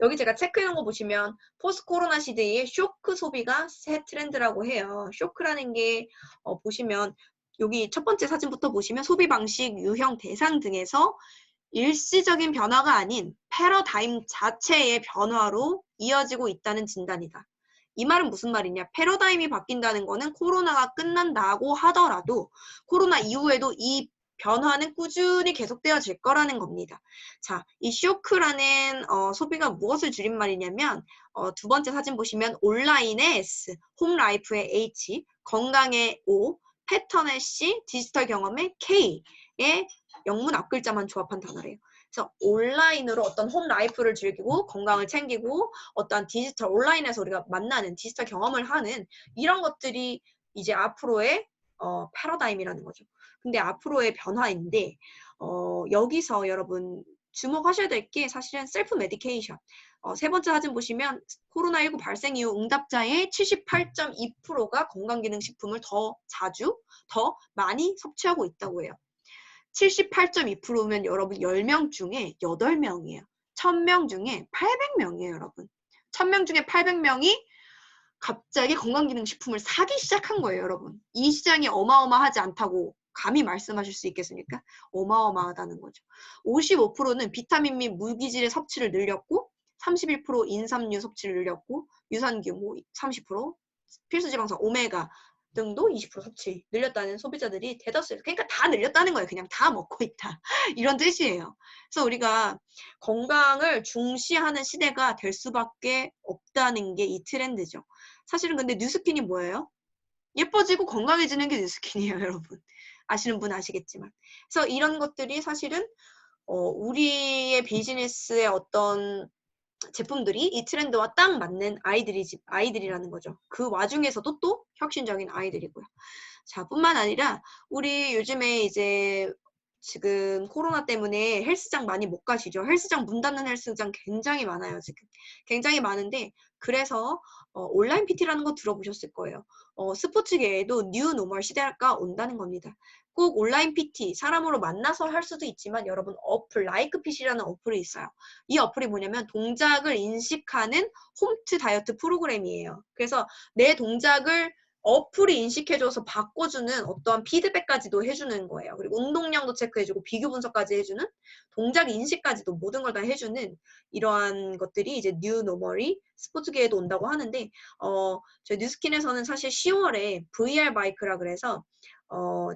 여기 제가 체크해놓은 거 보시면 포스트 코로나 시대의 쇼크 소비가 새 트렌드라고 해요. 쇼크라는 게 보시면 여기 첫 번째 사진부터 보시면 소비 방식, 유형, 대상 등에서 일시적인 변화가 아닌 패러다임 자체의 변화로 이어지고 있다는 진단이다. 이 말은 무슨 말이냐? 패러다임이 바뀐다는 거는 코로나가 끝난다고 하더라도 코로나 이후에도 이 변화는 꾸준히 계속되어질 거라는 겁니다. 자, 이 쇼크라는 소비가 무엇을 줄임말이냐면 두 번째 사진 보시면 온라인의 S, 홈라이프의 H, 건강의 O, 패턴의 C, 디지털 경험의 K의 영문 앞글자만 조합한 단어래요. 그래서 온라인으로 어떤 홈라이프를 즐기고 건강을 챙기고 어떤 디지털 온라인에서 우리가 만나는 디지털 경험을 하는 이런 것들이 이제 앞으로의 패러다임이라는 거죠. 근데 앞으로의 변화인데 여기서 여러분 주목하셔야 될 게 사실은 셀프 메디케이션. 세 번째 사진 보시면 코로나19 발생 이후 응답자의 78.2%가 건강기능식품을 더 자주, 더 많이 섭취하고 있다고 해요. 78.2%면 여러분 10명 중에 8명이에요. 1000명 중에 800명이에요, 여러분. 1000명 중에 800명이 갑자기 건강기능식품을 사기 시작한 거예요, 여러분. 이 시장이 어마어마하지 않다고 감히 말씀하실 수 있겠습니까? 어마어마하다는 거죠. 55%는 비타민 및 물기질의 섭취를 늘렸고 31% 인삼류 섭취를 늘렸고 유산균 뭐 30%, 필수지방산 오메가 등도 20% 섭취 늘렸다는 소비자들이 대다수예요. 그러니까 다 늘렸다는 거예요. 그냥 다 먹고 있다. 이런 뜻이에요. 그래서 우리가 건강을 중시하는 시대가 될 수밖에 없다는 게 이 트렌드죠. 사실은 근데 뉴스킨이 뭐예요? 예뻐지고 건강해지는 게 뉴스킨이에요, 여러분. 아시는 분 아시겠지만. 그래서 이런 것들이 사실은 우리의 비즈니스의 어떤 제품들이 이 트렌드와 딱 맞는 아이들이라는 거죠. 그 와중에서도 또 혁신적인 아이들이고요. 자, 뿐만 아니라 우리 요즘에 이제 지금 코로나 때문에 헬스장 많이 못 가시죠. 헬스장 문 닫는 헬스장 굉장히 많아요, 지금. 굉장히 많은데 그래서 온라인 PT라는 거 들어보셨을 거예요. 스포츠계에도 뉴 노멀 시대가 온다는 겁니다. 꼭 온라인 PT, 사람으로 만나서 할 수도 있지만 여러분 어플, 라이크 PT라는 어플이 있어요. 이 어플이 뭐냐면 동작을 인식하는 홈트 다이어트 프로그램이에요. 그래서 내 동작을 어플이 인식해줘서 바꿔주는 어떠한 피드백까지도 해주는 거예요. 그리고 운동량도 체크해주고 비교 분석까지 해주는 동작 인식까지도 모든 걸 다 해주는 이러한 것들이 이제 뉴 노멀이 스포츠계에도 온다고 하는데 저희 뉴스킨에서는 사실 10월에 VR 바이크라 그래서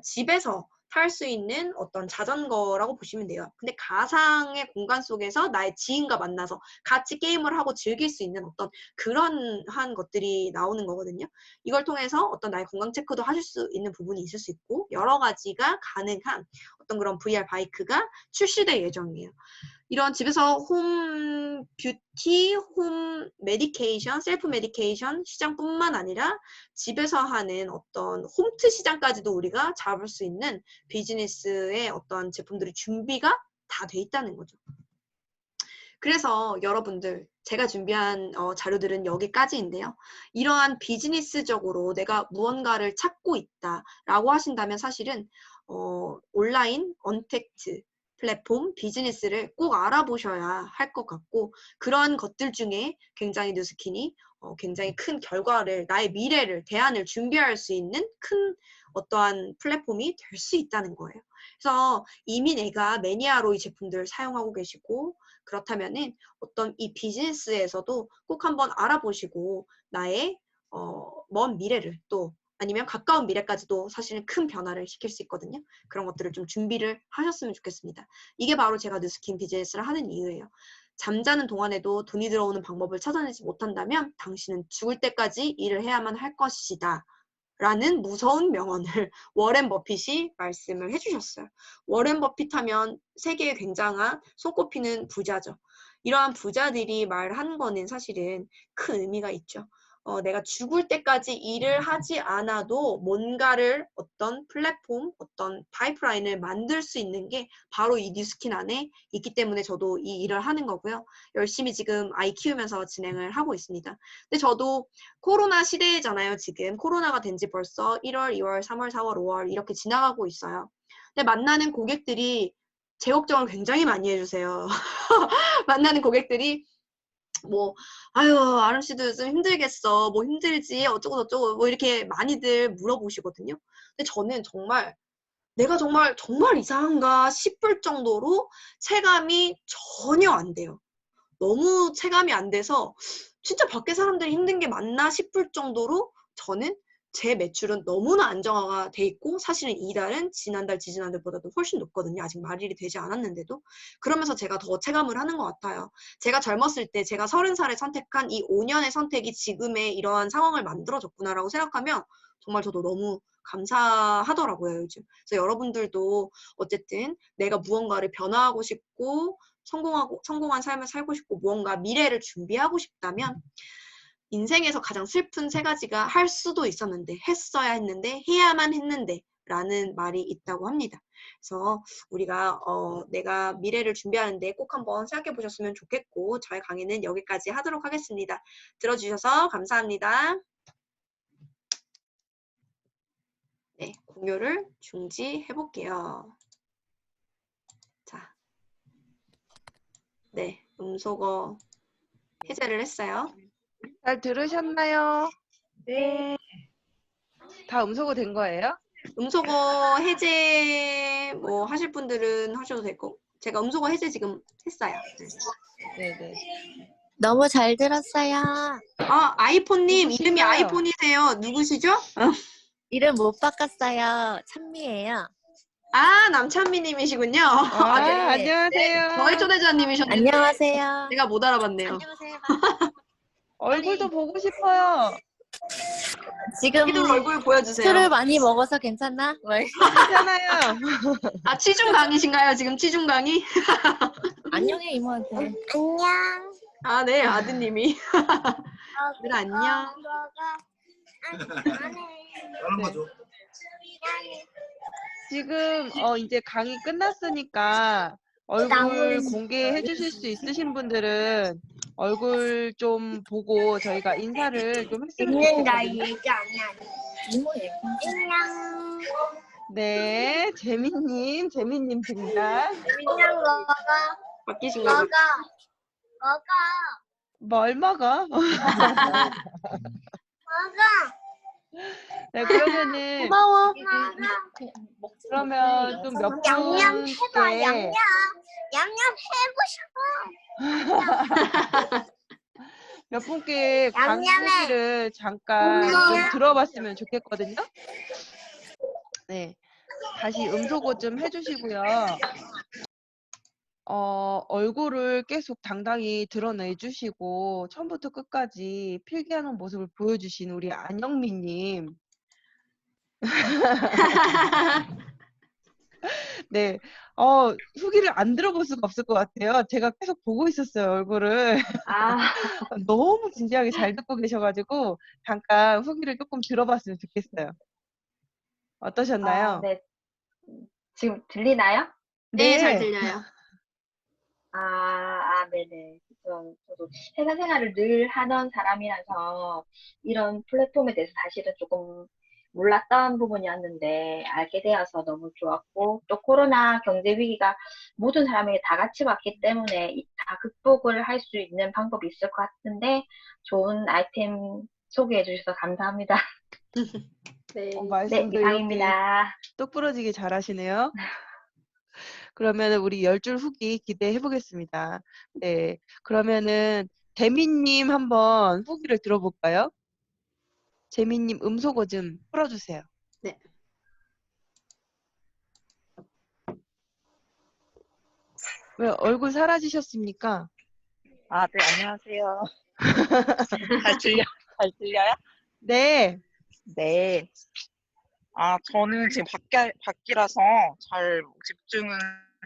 집에서 탈 수 있는 어떤 자전거라고 보시면 돼요. 근데 가상의 공간 속에서 나의 지인과 만나서 같이 게임을 하고 즐길 수 있는 어떤 그런 한 것들이 나오는 거거든요. 이걸 통해서 어떤 나의 건강 체크도 하실 수 있는 부분이 있을 수 있고 여러 가지가 가능한 어떤 그런 VR 바이크가 출시될 예정이에요. 이런 집에서 홈 뷰티, 홈 메디케이션, 셀프 메디케이션 시장뿐만 아니라 집에서 하는 어떤 홈트 시장까지도 우리가 잡을 수 있는 비즈니스의 어떤 제품들이 준비가 다 돼 있다는 거죠. 그래서 여러분들 제가 준비한 자료들은 여기까지인데요. 이러한 비즈니스적으로 내가 무언가를 찾고 있다라고 하신다면 사실은 온라인 언택트 플랫폼 비즈니스를 꼭 알아보셔야 할 것 같고 그런 것들 중에 굉장히 뉴스킨이 굉장히 큰 결과를 나의 미래를 대안을 준비할 수 있는 큰 어떠한 플랫폼이 될 수 있다는 거예요. 그래서 이미 내가 매니아로 이 제품들을 사용하고 계시고 그렇다면은 어떤 이 비즈니스에서도 꼭 한번 알아보시고 나의 먼 미래를 또 아니면 가까운 미래까지도 사실은 큰 변화를 시킬 수 있거든요. 그런 것들을 좀 준비를 하셨으면 좋겠습니다. 이게 바로 제가 뉴스킨 비즈니스를 하는 이유예요. 잠자는 동안에도 돈이 들어오는 방법을 찾아내지 못한다면 당신은 죽을 때까지 일을 해야만 할 것이다. 라는 무서운 명언을 워렌 버핏이 말씀을 해주셨어요. 워렌 버핏 하면 세계에 굉장한 손꼽히는 부자죠. 이러한 부자들이 말한 거는 사실은 큰 의미가 있죠. 내가 죽을 때까지 일을 하지 않아도 뭔가를 어떤 플랫폼, 어떤 파이프라인을 만들 수 있는 게 바로 이 뉴스킨 안에 있기 때문에 저도 이 일을 하는 거고요. 열심히 지금 아이 키우면서 진행을 하고 있습니다. 근데 저도 코로나 시대잖아요, 지금. 코로나가 된 지 벌써 1월, 2월, 3월, 4월, 5월 이렇게 지나가고 있어요. 근데 만나는 고객들이 제 걱정을 굉장히 많이 해주세요. 만나는 고객들이 뭐 아유 아름 씨도 요즘 힘들겠어 뭐 힘들지 어쩌고 저쩌고 뭐 이렇게 많이들 물어보시거든요. 근데 저는 정말 내가 정말 이상한가 싶을 정도로 체감이 전혀 안 돼요. 너무 체감이 안 돼서 진짜 밖에 사람들이 힘든 게 맞나 싶을 정도로 저는 제 매출은 너무나 안정화가 돼 있고 사실은 이달은 지난달, 지지난달보다도 훨씬 높거든요. 아직 말일이 되지 않았는데도. 그러면서 제가 더 체감을 하는 것 같아요. 제가 젊었을 때 제가 30살에 선택한 이 5년의 선택이 지금의 이러한 상황을 만들어줬구나라고 생각하면 정말 저도 너무 감사하더라고요, 요즘. 그래서 여러분들도 어쨌든 내가 무언가를 변화하고 싶고 성공한 삶을 살고 싶고 무언가 미래를 준비하고 싶다면 인생에서 가장 슬픈 세 가지가 할 수도 있었는데 했어야 했는데 해야만 했는데 라는 말이 있다고 합니다. 그래서 우리가 내가 미래를 준비하는데 꼭 한번 생각해 보셨으면 좋겠고 저의 강의는 여기까지 하도록 하겠습니다. 들어주셔서 감사합니다. 네, 공유를 중지해 볼게요. 자, 네, 음소거 해제를 했어요. 잘 들으셨나요? 네. 다 음소거 된 거예요? 음소거 해제 뭐 하실 분들은 하셔도 되고 제가 음소거 해제 지금 했어요. 네네. 너무 잘 들었어요. 아이폰님 이름이 누구시죠? 아이폰이세요. 누구시죠? 이름 못 바꿨어요. 찬미예요. 아, 남찬미님이시군요. 아, 네. 안녕하세요. 저희 초대자님이셨는데 안녕하세요. 제가 못 알아봤네요. 안녕하세요. 얼굴도 보고 싶어요. 지금 이들 얼굴 보여주세요. 술을 많이 먹어서 괜찮나? 괜찮아요. 아, 치중 강의신가요? 지금 치중 강의? 안녕해 이모한테. 안녕. 아, 네, 아드님이. 늘 안녕. 다른 거죠. 지금 이제 강의 끝났으니까 얼굴 공개해 주실 수 있으신 분들은 얼굴 좀 보고 저희가 인사를 좀 했으면 좋겠거든요. 얘기 아니야. 이모 얘기. 안녕. 네, 재민님 등장. 안녕 먹어. 바뀌신 거죠? 먹어. 뭘 먹어? 먹어. 네, 그러면은 고마워. 그러면 좀 몇 양념 해봐. 분께 양념 해고 싶어. 몇 분께 강의 양념해. 후기를 잠깐 좀 들어봤으면 좋겠거든요. 네, 다시 음소거 좀 해주시고요. 얼굴을 계속 당당히 드러내 주시고 처음부터 끝까지 필기하는 모습을 보여주신 우리 안영미님. 네, 후기를 안 들어볼 수가 없을 것 같아요. 제가 계속 보고 있었어요, 얼굴을. 아, 너무 진지하게 잘 듣고 계셔가지고 잠깐 후기를 조금 들어봤으면 좋겠어요. 어떠셨나요? 네. 지금 들리나요? 네, 잘 들려요. 네네. 저도 회사 생활을 늘 하던 사람이라서 이런 플랫폼에 대해서 사실은 조금 몰랐던 부분이었는데 알게 되어서 너무 좋았고, 또 코로나 경제 위기가 모든 사람에게 다 같이 왔기 때문에 다 극복을 할 수 있는 방법이 있을 것 같은데 좋은 아이템 소개해 주셔서 감사합니다. 네. 네, 말씀도 이렇게 이상입니다. 똑부러지게 잘하시네요. 그러면 우리 10줄 후기 기대해 보겠습니다. 네, 그러면은 재민님 한번 후기를 들어볼까요? 재민님 음소거 좀 풀어주세요. 네. 왜 얼굴 사라지셨습니까? 네, 안녕하세요. 잘 들려요? 네. 네. 저는 지금 밖이라서 잘 집중은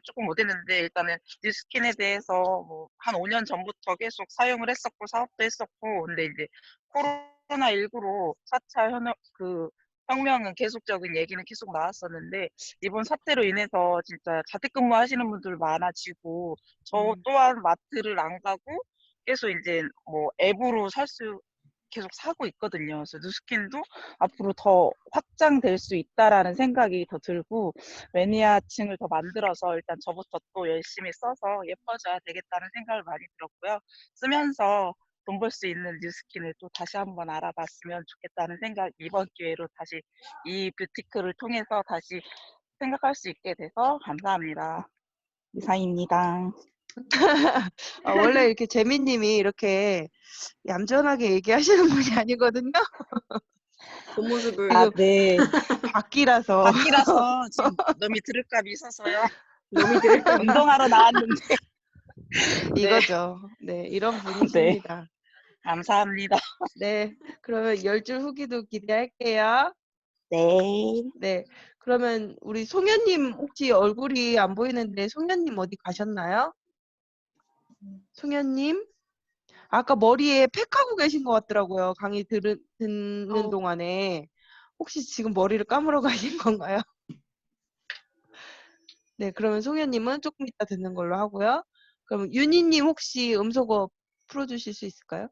조금 못했는데, 일단은 뉴스킨에 대해서 뭐 한 5년 전부터 계속 사용을 했었고, 사업도 했었고, 근데 이제 코로나19로 4차 혁명은 계속적인 얘기는 계속 나왔었는데, 이번 사태로 인해서 진짜 자택근무 하시는 분들 많아지고, 저 또한 마트를 안 가고, 계속 이제 뭐 앱으로 계속 사고 있거든요. 그래서 뉴스킨도 앞으로 더 확장될 수 있다라는 생각이 더 들고, 매니아층을 더 만들어서 일단 저부터 또 열심히 써서 예뻐져야 되겠다는 생각을 많이 들었고요. 쓰면서 돈 벌 수 있는 뉴스킨을 또 다시 한번 알아봤으면 좋겠다는 생각, 이번 기회로 다시 이 뷰티크를 통해서 다시 생각할 수 있게 돼서 감사합니다. 이상입니다. 원래 이렇게 재민님이 이렇게 얌전하게 얘기하시는 분이 아니거든요. 본 모습을. 네. 밖이라서. 밖이라서 지금 너무 들을감이 있어서요. 너무 들을까? 운동하러 나왔는데. 이거죠. 네, 이런 분이십니다. 감사합니다. 네, 그러면 10줄 후기도 기대할게요. 네. 네, 그러면 우리 송현님 혹시 얼굴이 안 보이는데 송현님 어디 가셨나요? 송현님? 아까 머리에 팩하고 계신 것 같더라고요. 강의 듣는 동안에. 혹시 지금 머리를 감으러 가신 건가요? 네, 그러면 송현님은 조금 이따 듣는 걸로 하고요. 그럼 윤희님 혹시 음소거 풀어주실 수 있을까요?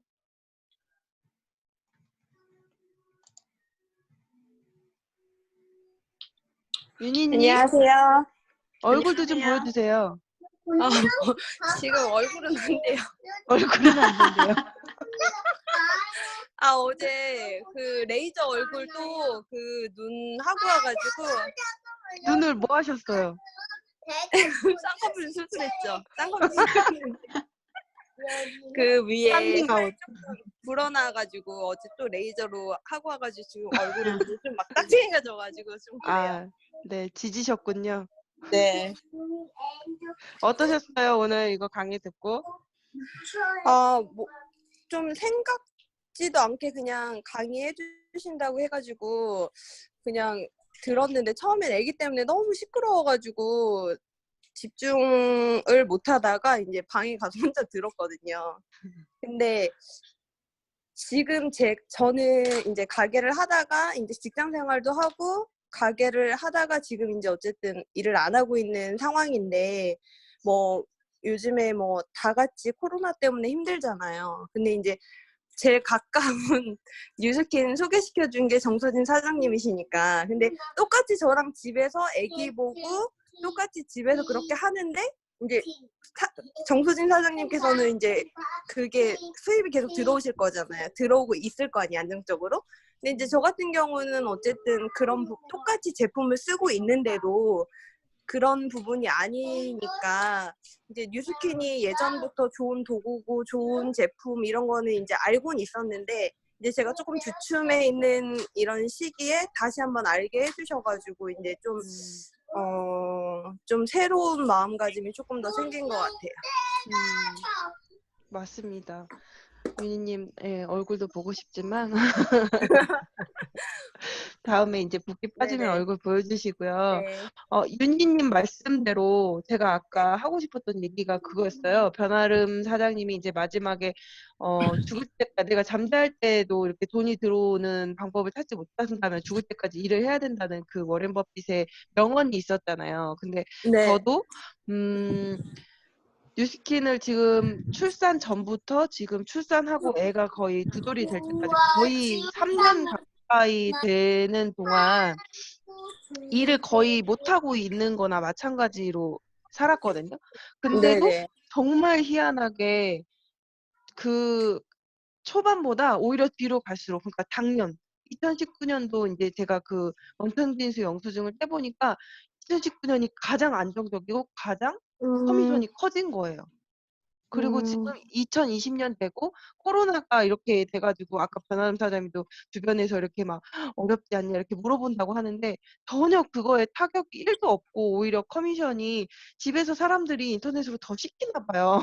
윤희님 안녕하세요. 얼굴도 좀 안녕하세요. 보여주세요. 지금 얼굴은 안 돼요. 얼굴은 안 된대요. 어제 그 레이저 얼굴도 그 눈 하고 와가지고 눈을 뭐 하셨어요? 쌍꺼풀 수술했죠. 쌍꺼풀 수술했는데 그 위에 펀딩 아웃. 불어나가지고 어제 또 레이저로 하고 와가지고 지금 얼굴이 좀 막 딱지해져가지고 좀 그래요. 아, 네, 지지셨군요. 네. 어떠셨어요? 오늘 이거 강의 듣고? 뭐 좀 생각지도 않게 그냥 강의해 주신다고 해가지고 그냥 들었는데 처음엔 애기 때문에 너무 시끄러워가지고 집중을 못 하다가 이제 방에 가서 혼자 들었거든요. 근데 지금 저는 이제 가게를 하다가 이제 직장 생활도 하고 가게를 하다가 지금 이제 어쨌든 일을 안 하고 있는 상황인데 뭐 요즘에 뭐 다 같이 코로나 때문에 힘들잖아요. 근데 이제 제일 가까운 뉴스킨 소개시켜 준 게 정서진 사장님이시니까. 근데 똑같이 저랑 집에서 아기 보고 똑같이 집에서 그렇게 하는데 이제 정소진 사장님께서는 이제 그게 수입이 계속 들어오실 거잖아요. 들어오고 있을 거 아니에요, 안정적으로. 근데 이제 저 같은 경우는 어쨌든 그런 똑같이 제품을 쓰고 있는데도 그런 부분이 아니니까 이제 뉴스킨이 예전부터 좋은 도구고 좋은 제품 이런 거는 이제 알고는 있었는데 이제 제가 조금 주춤해 있는 이런 시기에 다시 한번 알게 해주셔가지고 이제 좀 새로운 마음가짐이 조금 더 생긴 것 같아요. 맞습니다. 윤희님, 예, 얼굴도 보고 싶지만 다음에 이제 붓기 빠지면 네네. 얼굴 보여주시고요. 네. 윤희님 말씀대로 제가 아까 하고 싶었던 얘기가 그거였어요. 변아름 사장님이 이제 마지막에 죽을 때까지 내가 잠잘 때도 이렇게 돈이 들어오는 방법을 찾지 못한다면 죽을 때까지 일을 해야 된다는 그 워렌 버핏의 명언이 있었잖아요. 근데 네. 저도 뉴스킨을 지금 출산 전부터 지금 출산하고 애가 거의 두 돌이 될 때까지 거의 3년 가까이 되는 동안 일을 거의 못하고 있는 거나 마찬가지로 살았거든요. 근데도 네네. 정말 희한하게 그 초반보다 오히려 뒤로 갈수록, 그러니까 작년 2019년도 이제 제가 그 원평진수 영수증을 떼보니까 2019년이 가장 안정적이고 가장 커미션이 커진 거예요. 그리고 지금 2020년 되고 코로나가 이렇게 돼가지고 아까 변아름 사장님도 주변에서 이렇게 막 어렵지 않냐 이렇게 물어본다고 하는데 전혀 그거에 타격이 1도 없고 오히려 커미션이 집에서 사람들이 인터넷으로 더 시키나 봐요.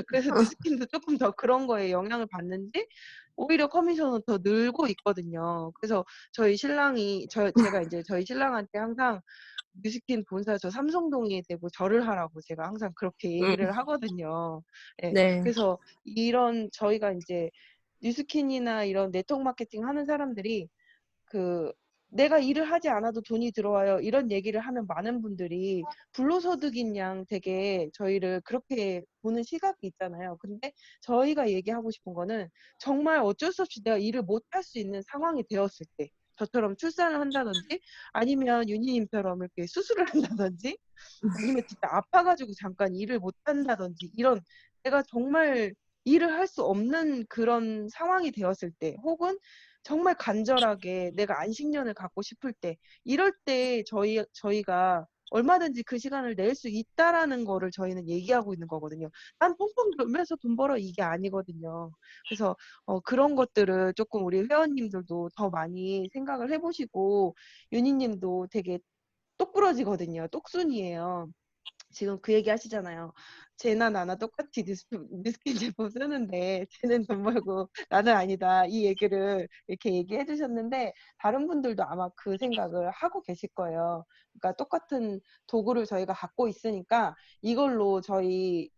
그래서 뉴스킨도 조금 더 그런 거에 영향을 받는지 오히려 커미션은 더 늘고 있거든요. 그래서 저희 신랑이 제가 이제 저희 신랑한테 항상 뉴스킨 본사 저 삼성동에 대고 절을 하라고 제가 항상 그렇게 얘기를 하거든요. 예. 네. 그래서 이런 저희가 이제 뉴스킨이나 이런 네트워크 마케팅 하는 사람들이 내가 일을 하지 않아도 돈이 들어와요. 이런 얘기를 하면 많은 분들이 불로소득인 양 되게 저희를 그렇게 보는 시각이 있잖아요. 근데 저희가 얘기하고 싶은 거는 정말 어쩔 수 없이 내가 일을 못 할 수 있는 상황이 되었을 때 저처럼 출산을 한다든지 아니면 윤희님처럼 이렇게 수술을 한다든지 아니면 진짜 아파가지고 잠깐 일을 못 한다든지 이런 내가 정말 일을 할 수 없는 그런 상황이 되었을 때 혹은 정말 간절하게 내가 안식년을 갖고 싶을 때 이럴 때 저희가 얼마든지 그 시간을 낼 수 있다라는 거를 저희는 얘기하고 있는 거거든요. 난 펑펑 돌면서 돈 벌어 이게 아니거든요. 그래서 그런 것들을 조금 우리 회원님들도 더 많이 생각을 해보시고 윤희님도 되게 똑부러지거든요. 똑순이에요. 지금 그 얘기 하시잖아요. 쟤나 나나 똑같이 뉴스킨 제품 쓰는데 쟤는 돈 벌고 나는 아니다. 이 얘기를 이렇게 얘기해 주셨는데 다른 분들도 아마 그 생각을 하고 계실 거예요. 그러니까 똑같은 도구를 저희가 갖고 있으니까 이걸로 저희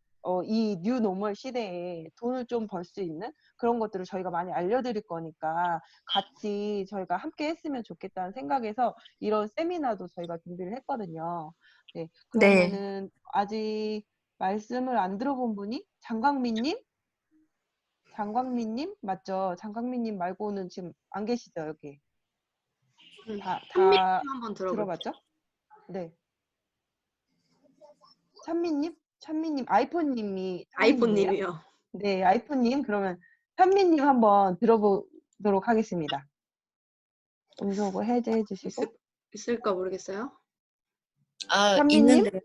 이 뉴 노멀 시대에 돈을 좀 벌 수 있는 그런 것들을 저희가 많이 알려드릴 거니까 같이 저희가 함께 했으면 좋겠다는 생각에서 이런 세미나도 저희가 준비를 했거든요. 네, 그러면은 아직 말씀을 안 들어본 분이 장광민님 맞죠? 장광민님 말고는 지금 안 계시죠 여기? 다 한번 들어볼게요. 들어봤죠? 네. 찬미님 아이폰님이 찬미님이에요? 아이폰님이요. 네, 아이폰님 그러면 찬미님 한번 들어보도록 하겠습니다. 음소거 해제해 주시고. 있을까 모르겠어요. 아, 찬미님? 있는데요.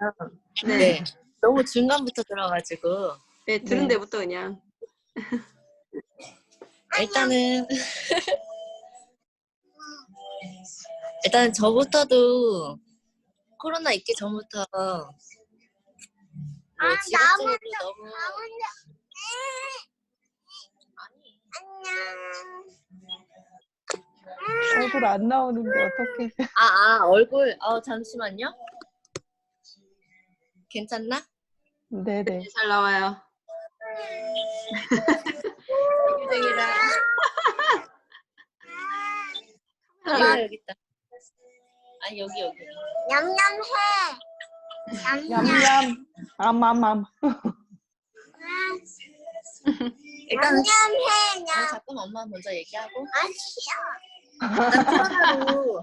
네. 네. 너무 중간부터 들어가지고. 네, 들은 네. 데부터 그냥. 일단은 일단 저부터도 코로나 있기 전부터 뭐 지속적으로 너무 얼굴 안 나오는데 어떡해. 얼굴 잠시만요. 괜찮나? 네네. 잘 나와요. 비교적이라 여기 있다. 아니 여기 냠냠해. 냠냠. 암암암. 일단은 냠냠해. 냠. 잠깐 엄마 먼저 얘기하고 아 싫어. 일단 코로나로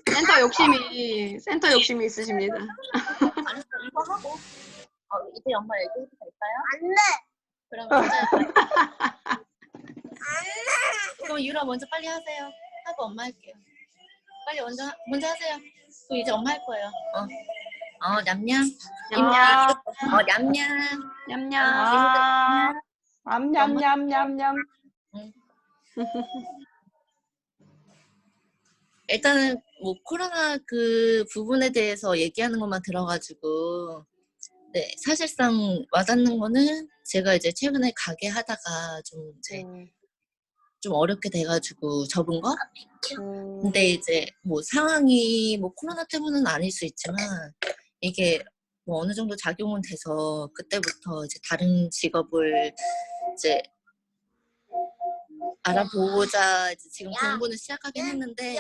센터 욕심이 있으십니다. 아니 이거 하고 이제 엄마 얘기해도 될까요? 안 돼. 그럼 먼저 그럼 유라 먼저 빨리 하세요. 하고 엄마 할게요. 빨리 먼저 하세요. 그럼 이제 엄마 할 거예요. 냠냠. 냠냠. 냠냠. 냠냠. 아, 암냠냠냠냠. 일단은 뭐 코로나 그 부분에 대해서 얘기하는 것만 들어가지고 네 사실상 와닿는 거는 제가 이제 최근에 가게 하다가 좀 이제 좀 어렵게 돼가지고 접은 거. 근데 이제 뭐 상황이 뭐 코로나 때문은 아닐 수 있지만 이게 뭐 어느 정도 작용은 돼서 그때부터 이제 다른 직업을 이제 알아보자 이제 지금 공부는 시작하긴 했는데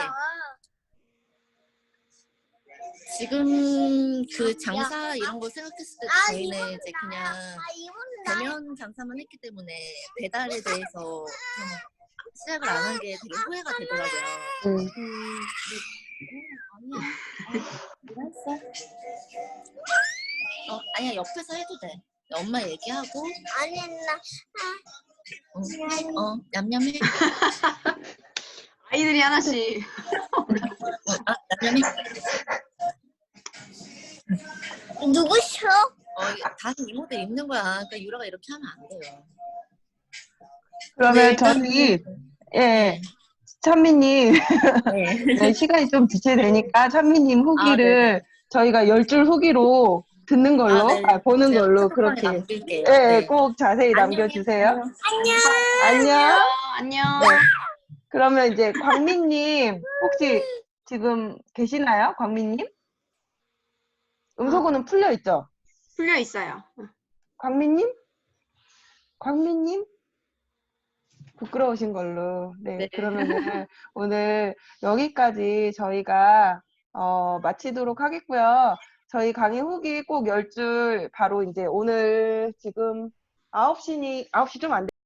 지금 그 장사 이런 거 생각했을 때 저희는 이제 그냥 대면 장사만 했기 때문에 배달에 대해서 좀 시작을 안 한 게 되게 후회가 되더라고요. 아니야 옆에서 해도 돼. 엄마 얘기하고 아니 나. 냠냠해. 아이들이 하나씩. 냠냠해. 누구셔? 다 이모들 입는 거야. 그러니까 유라가 이렇게 하면 안 돼요. 그러면 네, 일단은- 저희, 예, 찬미님, 네. 네, 시간이 좀 지체되니까 찬미님 후기를 저희가 10줄 후기로 듣는 걸로, 네. 보는 제가 걸로 카톡방에 그렇게, 남길게요. 예, 네. 꼭 자세히 남겨주세요. 안녕. 안녕. 네. 그러면 이제 광민님, 혹시 지금 계시나요? 광민님? 음소거는 풀려 있죠? 풀려 있어요. 광민님? 광민님? 부끄러우신 걸로. 네, 네. 그러면은 오늘 여기까지 저희가 마치도록 하겠고요. 저희 강의 후기 꼭 10줄 바로 이제 오늘 지금 9시 좀 안